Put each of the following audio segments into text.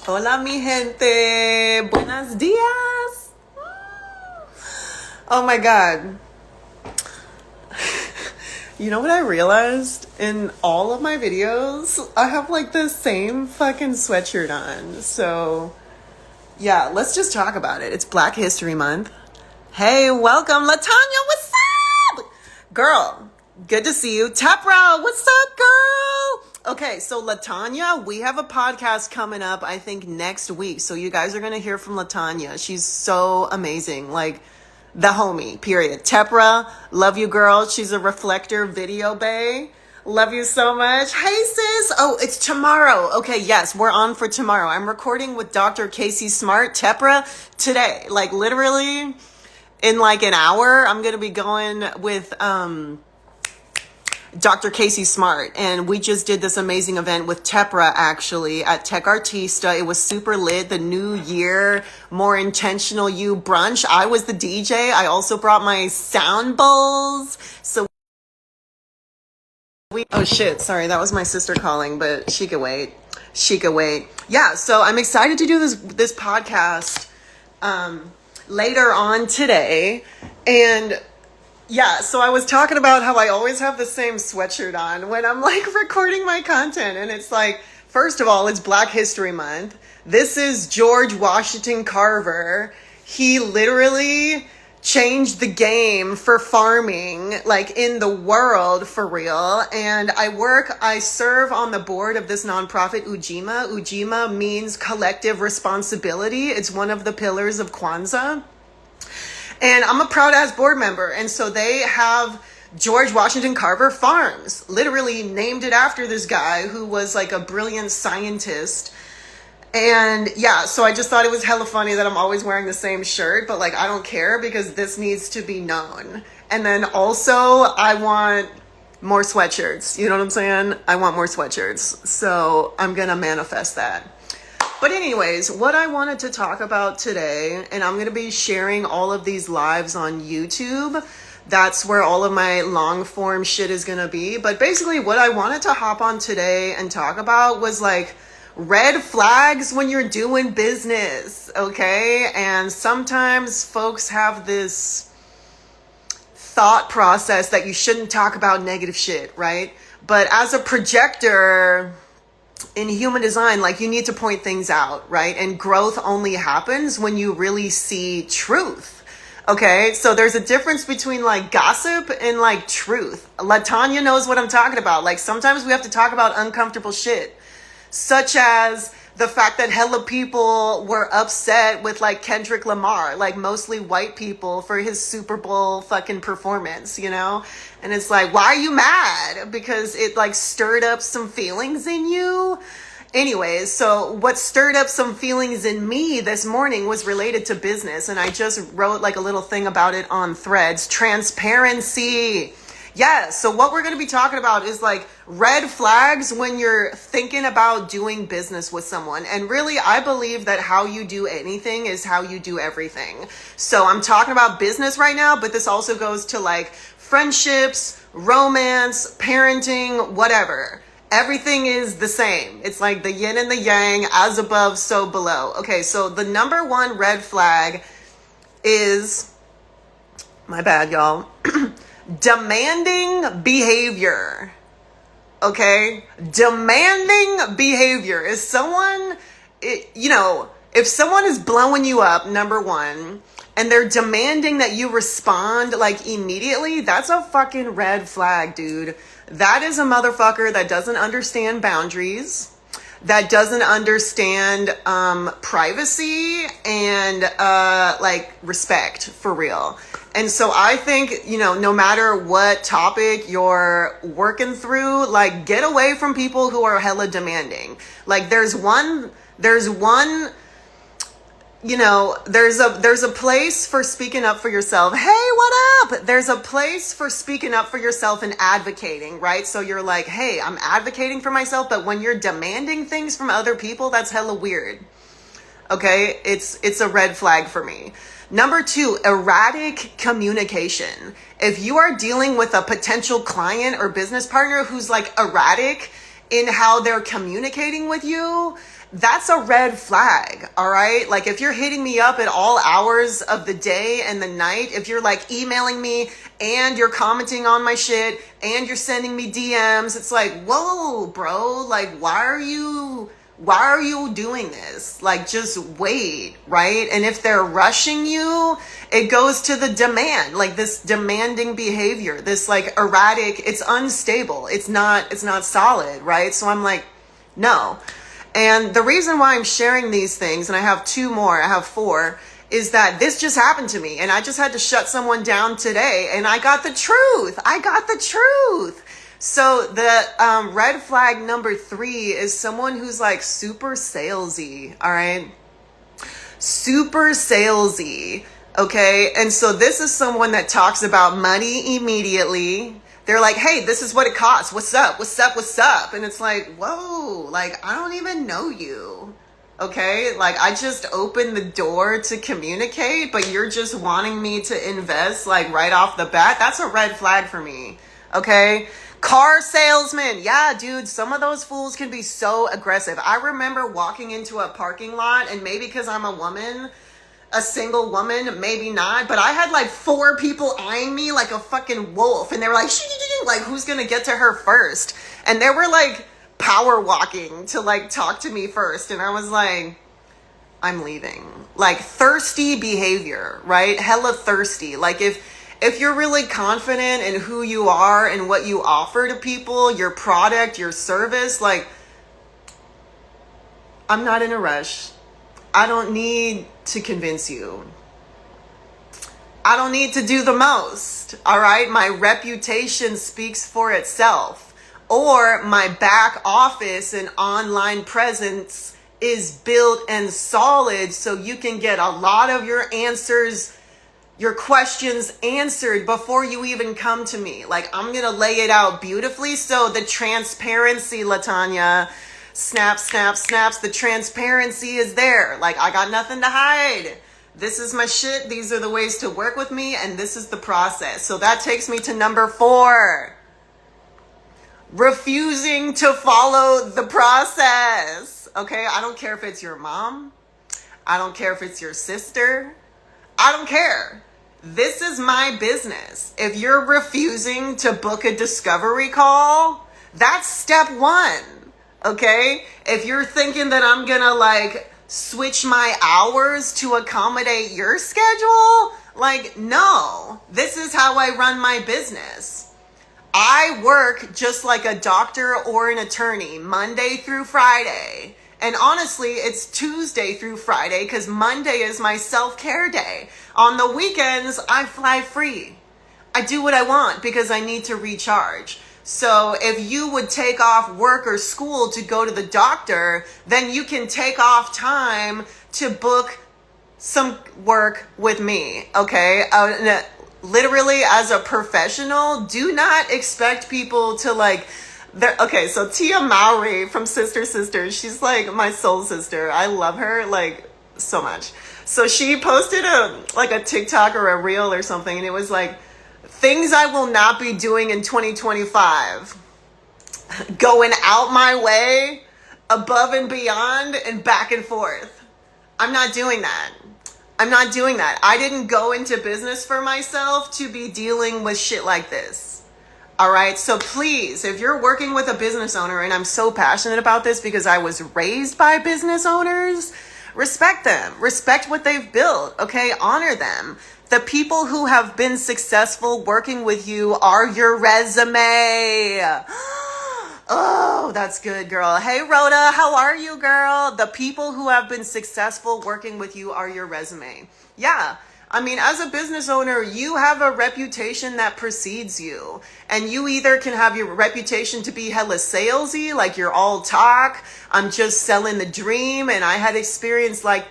Hola, mi gente. Buenos dias. Oh my God. You know what I realized? In all of my videos, I have like the same fucking sweatshirt on. So, yeah, let's just talk about it. It's Black History Month. Hey, welcome. Latanya, what's up? Girl, good to see you. Tepra, what's up, girl? Okay, so Latanya, we have a podcast coming up, I think, next week. So you guys are going to hear from Latanya. She's so amazing. Like, the homie, period. Tepra, love you, girl. She's a reflector video bae. Love you so much. Hey, sis. Oh, it's tomorrow. Okay, yes, we're on for tomorrow. I'm recording with Dr. Casey Smart, Tepra, today. Like, literally, in like an hour, I'm going to be going with Dr. Casey Smart, and we just did this amazing event with Tepra actually at Tech Artista. It was super lit. The New Year, More Intentional You brunch. I was the DJ. I also brought my sound bowls. So oh shit, sorry, that was my sister calling, but she could wait. She could wait. Yeah, so I'm excited to do this podcast later on today. And yeah, so I was talking about how I always have the same sweatshirt on when I'm like recording my content. And it's like, first of all, it's Black History Month. This is George Washington Carver. He literally changed the game for farming, like in the world for real. And I serve on the board of this nonprofit, Ujima. Ujima means collective responsibility. It's one of the pillars of Kwanzaa. And I'm a proud ass board member. And so they have George Washington Carver Farms, literally named it after this guy who was like a brilliant scientist. And yeah, so I just thought it was hella funny that I'm always wearing the same shirt, but like, I don't care because this needs to be known. And then also I want more sweatshirts. You know what I'm saying? I want more sweatshirts. So I'm going to manifest that. But anyways, what I wanted to talk about today, and I'm going to be sharing all of these lives on YouTube. That's where all of my long form shit is going to be. But basically what I wanted to hop on today and talk about was like red flags when you're doing business, okay? And sometimes folks have this thought process that you shouldn't talk about negative shit, right? But as a projector in human design, like, you need to point things out, right? And growth only happens when you really see truth. Okay, so there's a difference between like gossip and like truth. Latanya knows what I'm talking about. Like, sometimes we have to talk about uncomfortable shit, such as the fact that hella people were upset with like Kendrick Lamar, like mostly white people, for his Super Bowl fucking performance, you know? And it's like, why are you mad? Because it like stirred up some feelings in you. Anyways, so what stirred up some feelings in me this morning was related to business. And I just wrote like a little thing about it on Threads. Transparency. Yeah, so what we're going to be talking about is like red flags when you're thinking about doing business with someone. And really, I believe that how you do anything is how you do everything. So I'm talking about business right now, but this also goes to like friendships, romance, parenting, whatever. Everything is the same. It's like the yin and the yang, as above, so below. Okay, so the number one red flag is, my bad, y'all. Demanding behavior. Okay? Demanding behavior is someone, if someone is blowing you up, number one, and they're demanding that you respond like immediately, that's a fucking red flag, dude. That is a motherfucker that doesn't understand boundaries, that doesn't understand privacy and like respect, for real. And so I think, no matter what topic you're working through, like, get away from people who are hella demanding. Like, there's a place for speaking up for yourself. Hey, what up? There's a place for speaking up for yourself and advocating, right? So you're like, hey, I'm advocating for myself, but when you're demanding things from other people, that's hella weird. Okay? It's a red flag for me. Number two, erratic communication. If you are dealing with a potential client or business partner who's like erratic in how they're communicating with you, that's a red flag, all right? Like if you're hitting me up at all hours of the day and the night, if you're like emailing me and you're commenting on my shit and you're sending me DMs, it's like, whoa, bro, like why are you doing this? Like just wait, right? And if they're rushing you, it goes to the demand, like this demanding behavior, this like erratic, it's unstable, it's not solid, right? So I'm like, no. And the reason why I'm sharing these things, and I have I have 4, is that this just happened to me and I just had to shut someone down today and I got the truth. So the red flag number 3 is someone who's like super salesy, all right? Super salesy, okay? And so this is someone that talks about money immediately. They're like, hey, this is what it costs. What's up? And it's like, whoa, like, I don't even know you, okay? Like, I just opened the door to communicate, but you're just wanting me to invest, like, right off the bat. That's a red flag for me, okay? Car salesman. Yeah, dude, some of those fools can be so aggressive. I remember walking into a parking lot, and maybe because I'm a woman, a single woman, maybe not, but I had like 4 people eyeing me like a fucking wolf, and they were like, like, who's gonna get to her first? And they were like power walking to like talk to me first, and I was like, I'm leaving. Like thirsty behavior, right? Hella thirsty. Like if you're really confident in who you are and what you offer to people, your product, your service, like, I'm not in a rush. I don't need to convince you. I don't need to do the most, all right? My reputation speaks for itself. Or my back office and online presence is built and solid so you can get a lot of your answers, your questions answered before you even come to me. Like, I'm going to lay it out beautifully. So the transparency, LaTanya, snaps, the transparency is there. Like, I got nothing to hide. This is my shit. These are the ways to work with me. And this is the process. So that takes me to number 4. Refusing to follow the process. Okay, I don't care if it's your mom. I don't care if it's your sister. I don't care. This is my business. If you're refusing to book a discovery call, that's step 1. Okay? If you're thinking that I'm gonna like switch my hours to accommodate your schedule, like, no. This is how I run my business. I work just like a doctor or an attorney, Monday through Friday. And honestly, it's Tuesday through Friday because Monday is my self-care day. On the weekends, I fly free. I do what I want because I need to recharge. So if you would take off work or school to go to the doctor, then you can take off time to book some work with me, okay? Literally, as a professional, do not expect people to like... Okay, so Tia Mowry from Sister Sisters, she's like my soul sister. I love her like so much. So she posted a TikTok or a reel or something, and it was like, things I will not be doing in 2025. Going out my way, above and beyond, and back and forth. I'm not doing that. I didn't go into business for myself to be dealing with shit like this. All right. So please, if you're working with a business owner, and I'm so passionate about this because I was raised by business owners, respect them, respect what they've built. Okay. Honor them. The people who have been successful working with you are your resume. Oh, that's good, girl. Hey, Rhoda, how are you, girl? The people who have been successful working with you are your resume. Yeah. I mean, as a business owner, you have a reputation that precedes you. And you either can have your reputation to be hella salesy, like you're all talk, I'm just selling the dream. And I had an experience like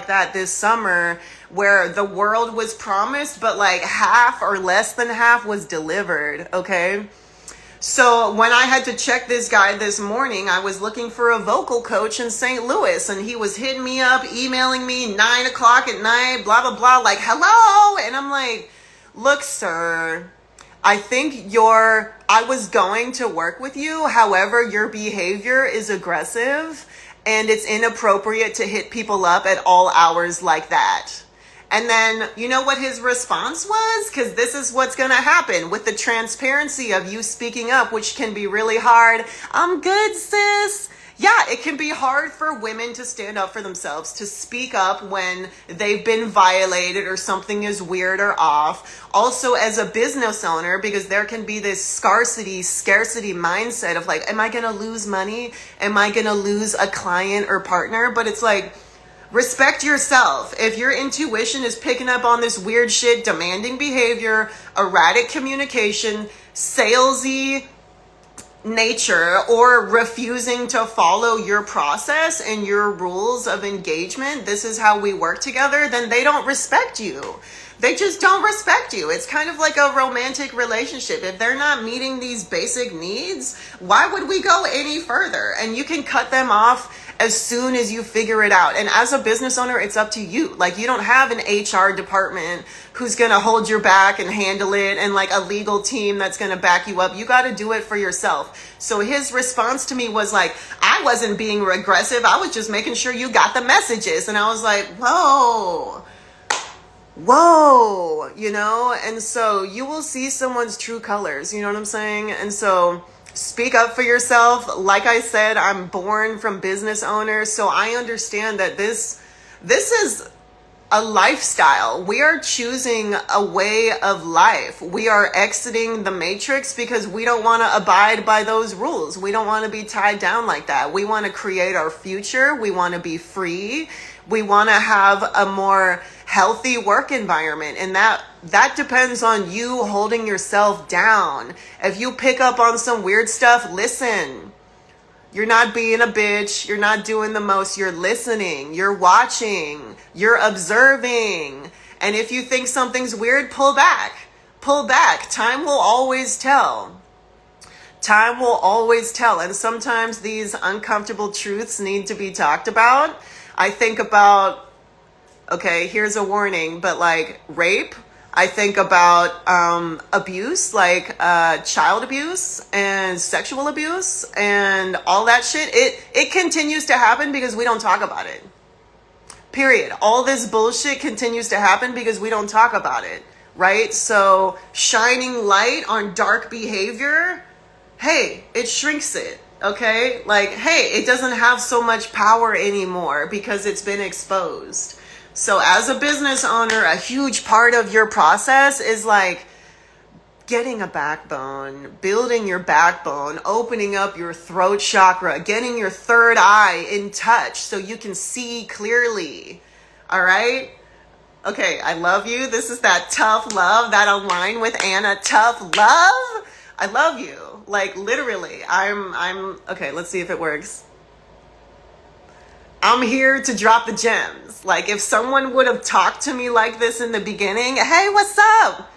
that this summer where the world was promised, but like half or less than half was delivered, okay? So when I had to check this guy this morning, I was looking for a vocal coach in St. Louis, and he was hitting me up, emailing me 9 o'clock at night, blah, blah, blah, like, hello. And I'm like, look, sir, I think your I was going to work with you. However, your behavior is aggressive and it's inappropriate to hit people up at all hours like that. And then, you know what his response was? Because this is what's going to happen with the transparency of you speaking up, which can be really hard. I'm good, sis. Yeah, it can be hard for women to stand up for themselves, to speak up when they've been violated or something is weird or off. Also, as a business owner, because there can be this scarcity mindset of like, am I going to lose money? Am I going to lose a client or partner? But it's like, respect yourself. If your intuition is picking up on this weird shit, demanding behavior, erratic communication, salesy nature, or refusing to follow your process and your rules of engagement, this is how we work together, then they don't respect you. They just don't respect you. It's kind of like a romantic relationship. If they're not meeting these basic needs, why would we go any further? And you can cut them off as soon as you figure it out. And as a business owner, it's up to you. Like, you don't have an HR department who's going to hold your back and handle it, and like a legal team that's going to back you up. You got to do it for yourself. So his response to me was like, I wasn't being aggressive. I was just making sure you got the messages. And I was like, whoa, you know? And so you will see someone's true colors, you know what I'm saying? And so speak up for yourself. Like I said, I'm born from business owners, so I understand that this is a lifestyle. We are choosing a way of life. We are exiting the matrix because we don't want to abide by those rules. We don't want to be tied down like that. We want to create our future. We want to be free. We want to have a more healthy work environment. And that depends on you holding yourself down. If you pick up on some weird stuff, listen. You're not being a bitch. You're not doing the most. You're listening. You're watching. You're observing. And if you think something's weird, pull back. Pull back. Time will always tell. Time will always tell. And sometimes these uncomfortable truths need to be talked about. I think about, okay, here's a warning, but like rape. I think about abuse, like child abuse and sexual abuse and all that shit. It continues to happen because we don't talk about it. Period. All this bullshit continues to happen because we don't talk about it, right? So shining light on dark behavior, hey, it shrinks it, okay? Like, hey, it doesn't have so much power anymore because it's been exposed. So as a business owner, a huge part of your process is like getting a backbone, building your backbone, opening up your throat chakra, getting your third eye in touch so you can see clearly. All right? Okay, I love you. This is that tough love, that align with Anna tough love. I love you. Like literally, I'm okay, let's see if it works. I'm here to drop the gems. Like if someone would have talked to me like this in the beginning, hey, what's up?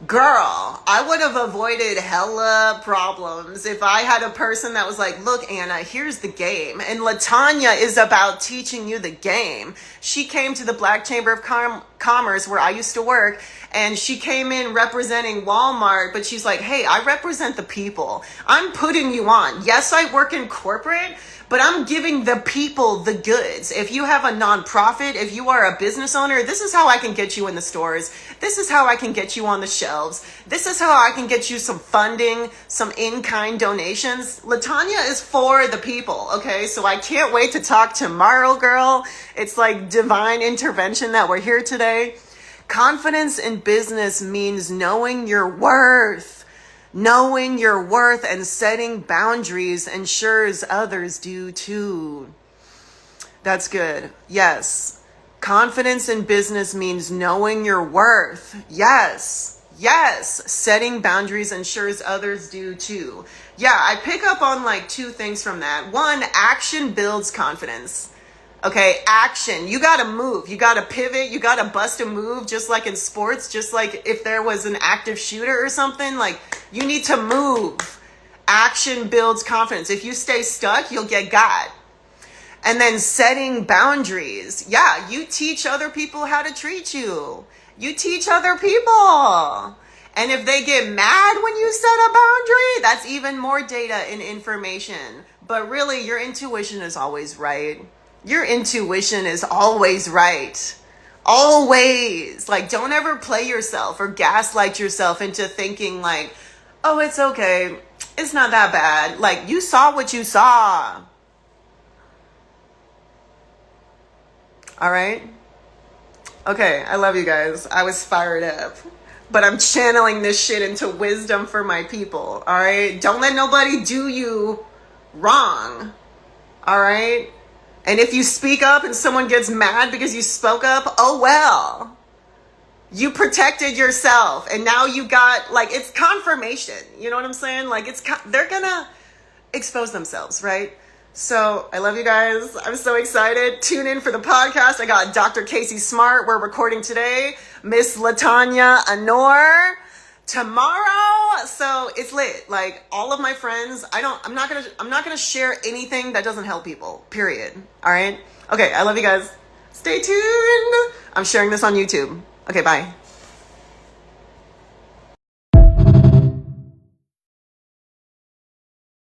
Girl, I would have avoided hella problems if I had a person that was like, look, Anna, here's the game. And LaTanya is about teaching you the game. She came to the Black Chamber of Commerce where I used to work, and she came in representing Walmart, but she's like, hey, I represent the people. I'm putting you on. Yes, I work in corporate, but I'm giving the people the goods. If you have a nonprofit, if you are a business owner, this is how I can get you in the stores. This is how I can get you on the shelves. This is how I can get you some funding, some in-kind donations. LaTanya is for the people, okay? So I can't wait to talk tomorrow, girl. It's like divine intervention that we're here today. Confidence in business means knowing your worth. Knowing your worth and setting boundaries ensures others do too. That's good. Yes. Confidence in business means knowing your worth. Yes. Yes. Setting boundaries ensures others do too. Yeah, I pick up on like two things from that. One, action builds confidence. Okay, action. You got to move. You got to pivot. You got to bust a move, just like in sports, just like if there was an active shooter or something, like you need to move. Action builds confidence. If you stay stuck, you'll get got. And then setting boundaries. Yeah, you teach other people how to treat you. You teach other people. And if they get mad when you set a boundary, that's even more data and information. But really, your intuition is always right. Your intuition is always right. Always. Like, don't ever play yourself or gaslight yourself into thinking like, oh, it's okay. It's not that bad. Like, you saw what you saw. All right? Okay, I love you guys. I was fired up. But I'm channeling this shit into wisdom for my people. All right? Don't let nobody do you wrong. All right? And if you speak up and someone gets mad because you spoke up, oh well. You protected yourself and now you got, like, it's confirmation. You know what I'm saying? Like, they're gonna expose themselves, right? So I love you guys. I'm so excited. Tune in for the podcast. I got Dr. Casey Smart. We're recording today. Miss Latanya Anor tomorrow. So it's lit. Like, all of my friends, I'm not gonna share anything that doesn't help people. Period. All right. Okay. I love you guys. Stay tuned. I'm sharing this on YouTube. Okay, bye.